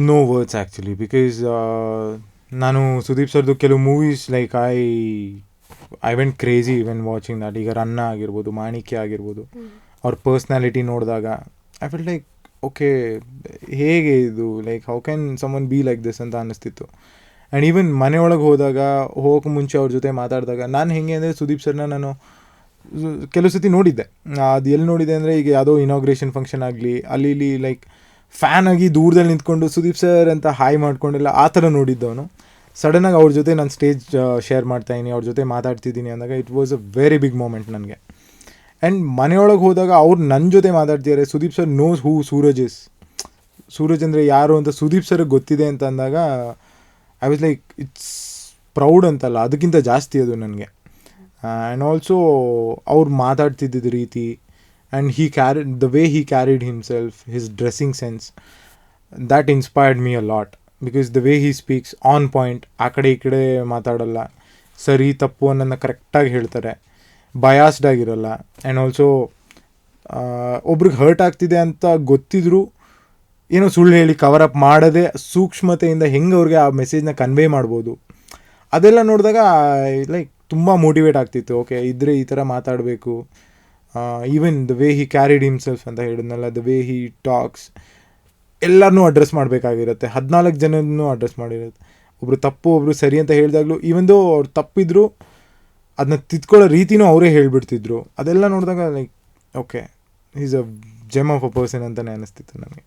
No words actually, because ನಾನು ಸುದೀಪ್ ಸರ್ದು ಕೆಲವು movies like I went crazy when watching that. ಈಗ ರನ್ನ ಆಗಿರ್ಬೋದು, ಮಾಣಿಕ್ಯ ಆಗಿರ್ಬೋದು, ಅವ್ರ ಪರ್ಸ್ನಾಲಿಟಿ ನೋಡಿದಾಗ ಐ ಫೀಲ್ ಲೈಕ್ ಓಕೆ, ಹೇಗೆ ಇದು, like how can someone be like this ಅಂತ ಅನ್ನಿಸ್ತಿತ್ತು. ಆ್ಯಂಡ್ ಈವನ್ ಮನೆಯೊಳಗೆ ಹೋಗೋಕೆ ಮುಂಚೆ ಅವ್ರ ಜೊತೆ ಮಾತಾಡಿದಾಗ ನಾನು ಹೆಂಗೆ ಅಂದರೆ ಸುದೀಪ್ ಸರ್ನ ನಾನು ಕೆಲವು ಸತಿ ನೋಡಿದ್ದೆ. ಅದು ಎಲ್ಲಿ ನೋಡಿದ್ದೆ ಅಂದರೆ, ಈಗ ಯಾವುದೋ ಇನಾಗ್ರೇಷನ್ ಫಂಕ್ಷನ್ ಆಗಲಿ ಅಲ್ಲಿ ಇಲ್ಲಿ ಲೈಕ್ ಫ್ಯಾನ್ ಆಗಿ ದೂರದಲ್ಲಿ ನಿಂತ್ಕೊಂಡು ಸುದೀಪ್ ಸರ್ ಅಂತ ಹಾಯ್ ಮಾಡ್ಕೊಂಡಿಲ್ಲ, ಆ ಥರ ನೋಡಿದ್ದವನು. ಸಡನ್ನಾಗಿ ಅವ್ರ ಜೊತೆ ನಾನು ಸ್ಟೇಜ್ ಶೇರ್ ಮಾಡ್ತಾಯಿದ್ದೀನಿ, ಅವ್ರ ಜೊತೆ ಮಾತಾಡ್ತಿದ್ದೀನಿ ಅಂದಾಗ it was a very big moment ನನಗೆ. ಆ್ಯಂಡ್ ಮನೆಯೊಳಗೆ ಹೋದಾಗ ಅವ್ರು ನನ್ನ ಜೊತೆ ಮಾತಾಡ್ತಿದ್ದಾರೆ, Sudeep sir knows who Suraj is, Suraj ಅಂದರೆ ಯಾರು ಅಂತ ಸುದೀಪ್ ಸರ್ಗೆ ಗೊತ್ತಿದೆ ಅಂತ ಅಂದಾಗ I was like it's proud ಅಂತಲ್ಲ, ಅದಕ್ಕಿಂತ ಜಾಸ್ತಿ ಅದು ನನಗೆ. ಆ್ಯಂಡ್ ಆಲ್ಸೋ ಅವ್ರು ಮಾತಾಡ್ತಿದ್ದಿದ್ದ ರೀತಿ and the way he carried himself, his dressing sense, that inspired me a lot. Because the way he speaks on point, ಆ ಕಡೆ ಈ ಕಡೆ ಮಾತಾಡಲ್ಲ, ಸರಿ ತಪ್ಪು ಅನ್ನೋದನ್ನ ಕರೆಕ್ಟಾಗಿ ಹೇಳ್ತಾರೆ, ಬಯಾಸ್ಡ್ ಆಗಿರಲ್ಲ. ಆ್ಯಂಡ್ ಆಲ್ಸೋ ಒಬ್ರಿಗೆ ಹರ್ಟ್ ಆಗ್ತಿದೆ ಅಂತ ಗೊತ್ತಿದ್ರು ಏನೋ ಸುಳ್ಳು ಹೇಳಿ ಕವರಪ್ ಮಾಡದೆ ಸೂಕ್ಷ್ಮತೆಯಿಂದ ಹೆಂಗೆ ಅವ್ರಿಗೆ ಆ ಮೆಸೇಜ್ನ ಕನ್ವೇ ಮಾಡ್ಬೋದು, ಅದೆಲ್ಲ ನೋಡಿದಾಗ ಲೈಕ್ ತುಂಬ ಮೋಟಿವೇಟ್ ಆಗ್ತಿತ್ತು. ಓಕೆ, ಇದ್ರೆ ಈ ಥರ ಮಾತಾಡಬೇಕು. Even the way he carried himself ಅಂತ ಹೇಳಿದ್ನಲ್ಲ, ದ ವೇ ಹಿ ಟಾಕ್ಸ್, ಎಲ್ಲರನ್ನೂ ಅಡ್ರೆಸ್ ಮಾಡಬೇಕಾಗಿರುತ್ತೆ, 14 ಜನನೂ ಅಡ್ರೆಸ್ ಮಾಡಿರುತ್ತೆ. ಒಬ್ಬರು ತಪ್ಪು ಒಬ್ಬರು ಸರಿ ಅಂತ ಹೇಳಿದಾಗಲೂ ಈವನ್ ದೋ ಅವ್ರು ತಪ್ಪಿದ್ರು ಅದನ್ನ ತಿದ್ಕೊಳ್ಳೋ ರೀತಿನೂ ಅವರೇ ಹೇಳಿಬಿಡ್ತಿದ್ರು. ಅದೆಲ್ಲ ನೋಡಿದಾಗ like okay, is a GeM of a person ಅಂತಲೇ ಅನ್ನಿಸ್ತಿತ್ತು ನನಗೆ.